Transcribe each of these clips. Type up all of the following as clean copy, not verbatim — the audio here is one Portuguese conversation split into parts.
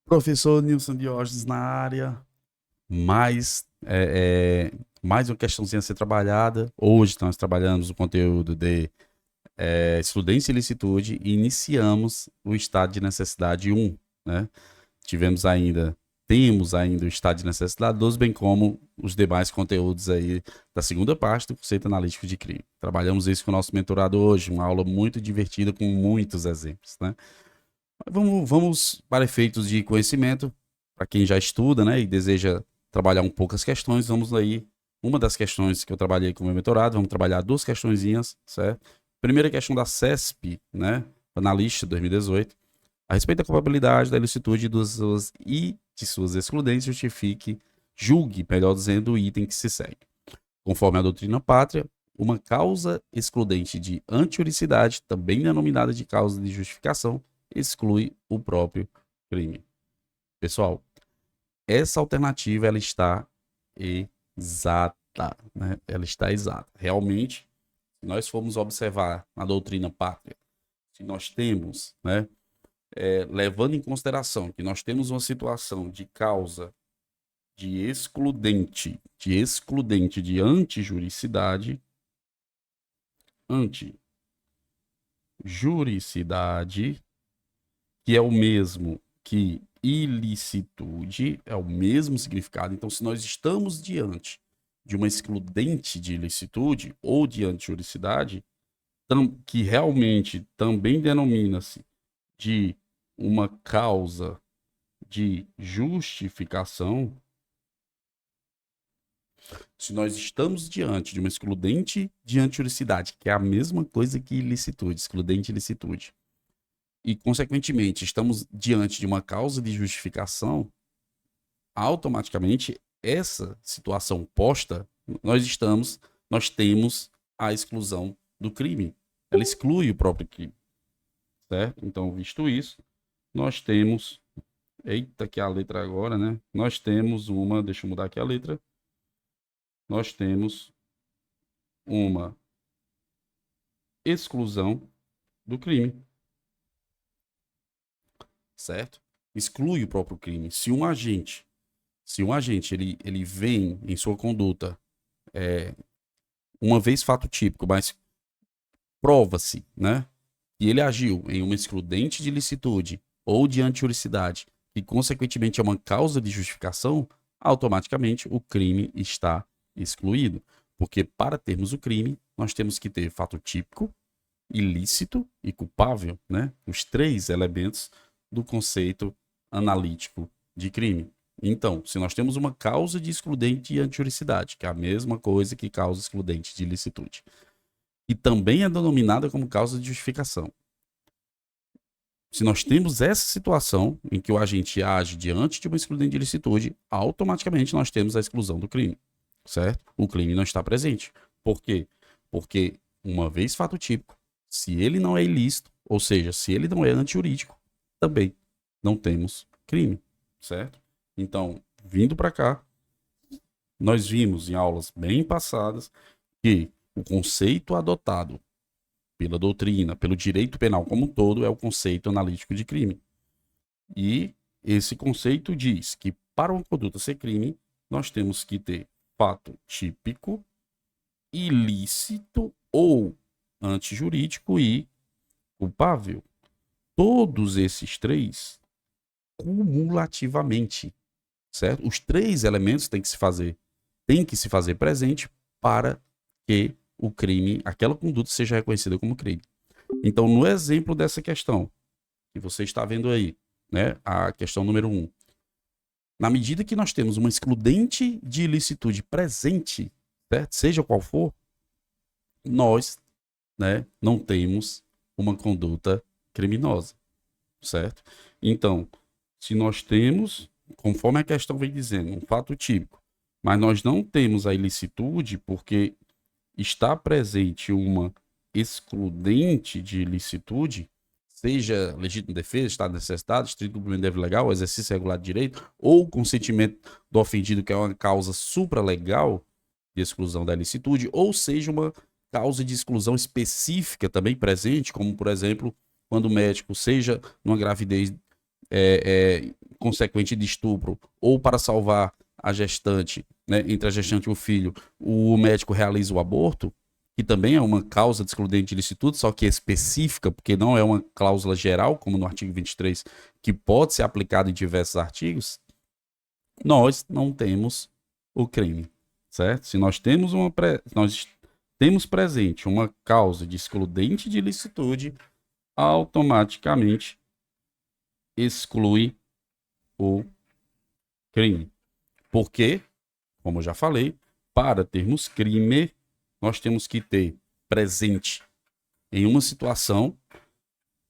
Professor Nilson Diógenes na área, mais uma questãozinha a ser trabalhada. Hoje nós trabalhamos o conteúdo de estudância e ilicitude e iniciamos o estado de necessidade 1, né? Temos ainda o estado de necessidade 2, bem como os demais conteúdos aí da segunda parte do conceito analítico de crime. Trabalhamos isso com o nosso mentorado hoje, uma aula muito divertida com muitos exemplos, né? Vamos para efeitos de conhecimento, para quem já estuda, né, e deseja trabalhar um pouco as questões, vamos aí, uma das questões que eu trabalhei com o meu mentorado, vamos trabalhar duas questõezinhas, certo? Primeira questão da CESP, né, analista 2018, a respeito da culpabilidade, da ilicitude e de suas excludentes, julgue, melhor dizendo, o item que se segue. Conforme a doutrina pátria, uma causa excludente de antiuricidade, também denominada de causa de justificação, exclui o próprio crime. Pessoal, essa alternativa ela está exata, né? Ela está exata. Realmente, se nós formos observar na doutrina pátria, se nós temos, né, levando em consideração que nós temos uma situação de causa de excludente de antijuricidade, que é o mesmo que ilicitude, é o mesmo significado. Então, se nós estamos diante de uma excludente de ilicitude ou de antijuricidade, que realmente também denomina-se de uma causa de justificação, se nós estamos diante de uma excludente de antijuricidade, que é a mesma coisa que ilicitude, excludente de ilicitude, e, consequentemente, estamos diante de uma causa de justificação, automaticamente, essa situação posta, nós temos a exclusão do crime. Ela exclui o próprio crime, certo? Então, visto isso, nós temos... Eita, que é a letra agora, né? Nós temos uma... Deixa eu mudar aqui a letra. Nós temos uma exclusão do crime, certo? Exclui o próprio crime. Se um agente ele vem em sua conduta, uma vez fato típico, mas prova-se, né, que ele agiu em uma excludente de licitude ou de antiuricidade, e consequentemente é uma causa de justificação, automaticamente o crime está excluído. Porque para termos o crime, nós temos que ter fato típico, ilícito e culpável, né? Os três elementos do conceito analítico de crime. Então, se nós temos uma causa de excludente de antiuricidade, que é a mesma coisa que causa excludente de ilicitude, e também é denominada como causa de justificação. Se nós temos essa situação em que o agente age diante de uma excludente de ilicitude, automaticamente nós temos a exclusão do crime, certo? O crime não está presente. Por quê? Porque, uma vez fato típico, se ele não é ilícito, ou seja, se ele não é antijurídico, também não temos crime, certo? Então, vindo para cá, nós vimos em aulas bem passadas que o conceito adotado pela doutrina, pelo direito penal como um todo, é o conceito analítico de crime. E esse conceito diz que para uma conduta ser crime, nós temos que ter fato típico, ilícito ou antijurídico e culpável. Todos esses três cumulativamente, certo? Os três elementos têm que se fazer presente para que o crime, aquela conduta seja reconhecida como crime. Então, no exemplo dessa questão que você está vendo aí, né, a questão número 1, na medida que nós temos uma excludente de ilicitude presente, certo? Seja qual for, nós, né, não temos uma conduta criminosa, certo? Então, se nós temos, conforme a questão vem dizendo, um fato típico, mas nós não temos a ilicitude porque está presente uma excludente de ilicitude, seja legítima defesa, estado de necessidade, estrito cumprimento de dever legal, exercício regular de direito, ou consentimento do ofendido, que é uma causa supralegal de exclusão da ilicitude, ou seja, uma causa de exclusão específica também presente, como, por exemplo, quando o médico, seja numa gravidez consequente de estupro, ou para salvar a gestante, né, entre a gestante e o filho, o médico realiza o aborto, que também é uma causa de excludente de licitude, só que é específica, porque não é uma cláusula geral, como no artigo 23, que pode ser aplicado em diversos artigos, nós não temos o crime, certo? Se nós temos nós temos presente uma causa de excludente de licitude, automaticamente exclui o crime. Porque, como eu já falei, para termos crime, nós temos que ter presente em uma situação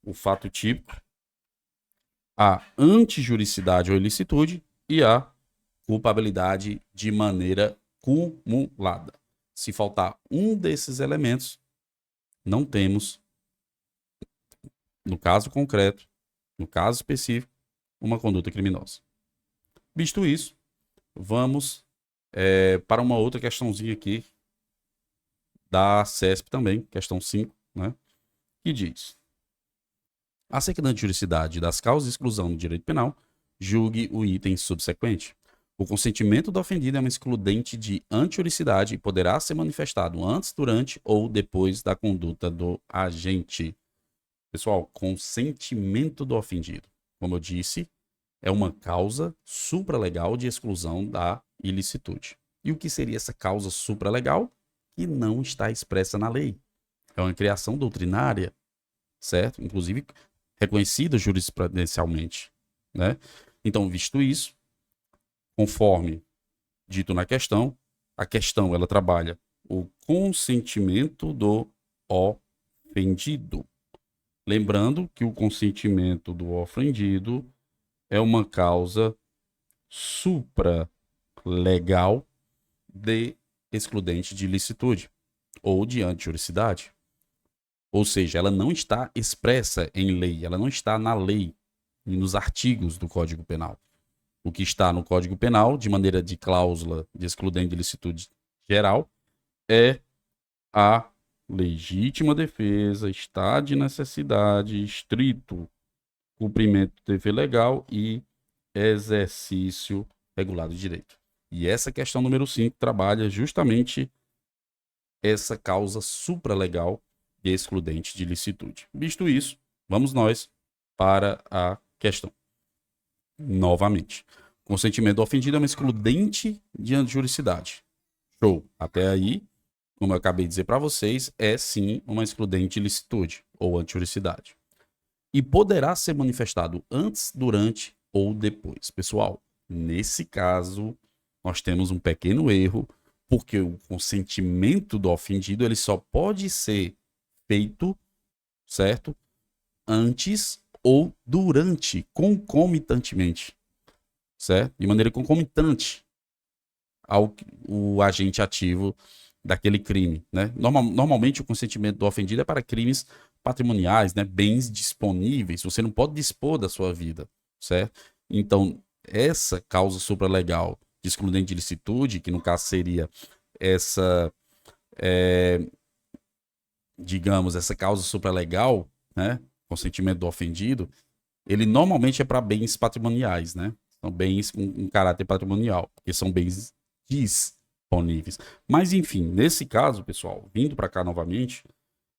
o fato típico, a antijuricidade ou ilicitude e a culpabilidade de maneira cumulada. Se faltar um desses elementos, não temos, no caso concreto, no caso específico, uma conduta criminosa. Visto isso, vamos para uma outra questãozinha aqui da CESP também, questão 5, né, que diz: acerca da antijuricidade das causas de exclusão do direito penal, julgue o item subsequente. O consentimento do ofendido é uma excludente de antijuricidade e poderá ser manifestado antes, durante ou depois da conduta do agente. Pessoal, consentimento do ofendido, como eu disse, é uma causa supralegal de exclusão da ilicitude. E o que seria essa causa supralegal? Que não está expressa na lei. É uma criação doutrinária, certo? Inclusive reconhecida jurisprudencialmente, né? Então, visto isso, conforme dito na questão, a questão ela trabalha o consentimento do ofendido. Lembrando que o consentimento do ofendido é uma causa supralegal de excludente de ilicitude ou de antijuricidade. Ou seja, ela não está expressa em lei, ela não está na lei e nos artigos do Código Penal. O que está no Código Penal, de maneira de cláusula de excludente de ilicitude geral, é a legítima defesa, estado de necessidade, estrito cumprimento do dever legal e exercício regulado de direito. E essa questão número 5 trabalha justamente essa causa supralegal e excludente de licitude. Visto isso, vamos nós para a questão. Novamente, consentimento do ofendido é uma excludente de antijuricidade. Show. Até aí, como eu acabei de dizer para vocês, é sim uma excludente de licitude ou antijuricidade. E poderá ser manifestado antes, durante ou depois. Pessoal, nesse caso, nós temos um pequeno erro, porque o consentimento do ofendido ele só pode ser feito, certo? Antes ou durante, concomitantemente, certo? De maneira concomitante ao o agente ativo daquele crime, né? Normalmente o consentimento do ofendido é para crimes patrimoniais, né? Bens disponíveis. Você não pode dispor da sua vida, certo? Então, essa causa supralegal de excludente de licitude, que no caso seria essa, digamos, essa causa supralegal, né? Consentimento do ofendido, ele normalmente é para bens patrimoniais, né? São bens com caráter patrimonial, porque são bens disponíveis. Mas, enfim, nesse caso, pessoal, vindo para cá novamente,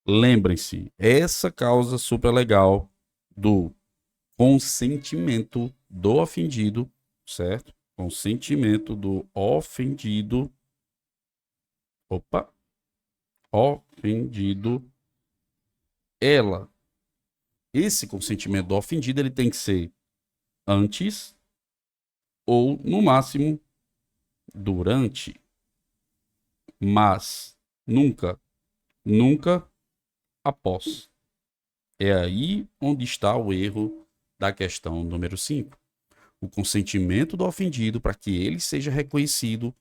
lembrem-se, essa causa supralegal do consentimento do ofendido, certo? Consentimento do ofendido. Ofendido. Esse consentimento do ofendido, ele tem que ser antes ou, no máximo, durante, mas nunca após. É aí onde está o erro da questão número 5. O consentimento do ofendido, para que ele seja reconhecido,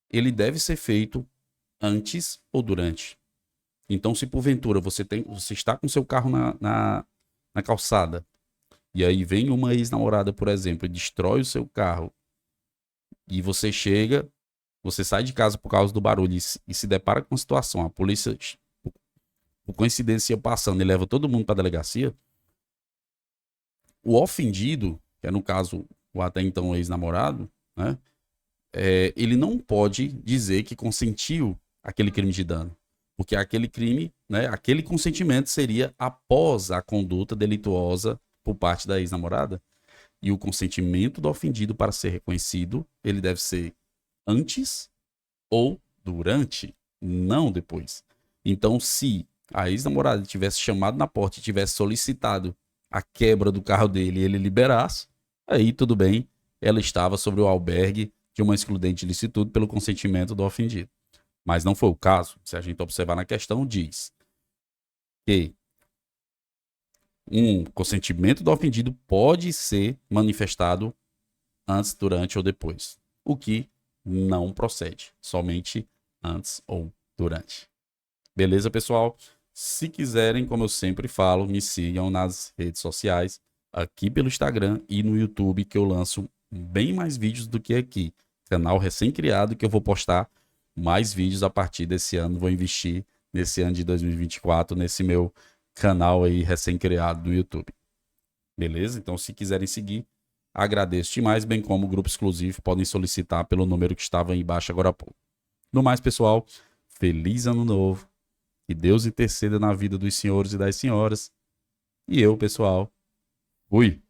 ele deve ser feito antes ou durante. Então, se porventura você está com seu carro na calçada, e aí vem uma ex-namorada, por exemplo, e destrói o seu carro, e você chega, você sai de casa por causa do barulho e se depara com a situação, a polícia, por coincidência, passando e leva todo mundo para a delegacia, o ofendido, que é no caso o até então ex-namorado, né? Ele não pode dizer que consentiu aquele crime de dano. Porque aquele crime, né, aquele consentimento seria após a conduta delituosa por parte da ex-namorada. E o consentimento do ofendido para ser reconhecido, ele deve ser antes ou durante, não depois. Então, se a ex-namorada tivesse chamado na porta e tivesse solicitado a quebra do carro dele e ele liberasse, aí tudo bem, ela estava sobre o albergue de uma excludente de licitude pelo consentimento do ofendido. Mas não foi o caso. Se a gente observar na questão, diz que um consentimento do ofendido pode ser manifestado antes, durante ou depois. O que não procede. Somente antes ou durante. Beleza, pessoal? Se quiserem, como eu sempre falo, me sigam nas redes sociais, aqui pelo Instagram e no YouTube, que eu lanço bem mais vídeos do que aqui. Canal recém-criado que eu vou postar mais vídeos a partir desse ano. Vou investir nesse ano de 2024 nesse meu canal aí recém-criado no YouTube. Beleza? Então, se quiserem seguir, agradeço demais, bem como o grupo exclusivo, podem solicitar pelo número que estava aí embaixo agora há pouco. No mais, pessoal, feliz ano novo. Que Deus interceda na vida dos senhores e das senhoras. E eu, pessoal, fui.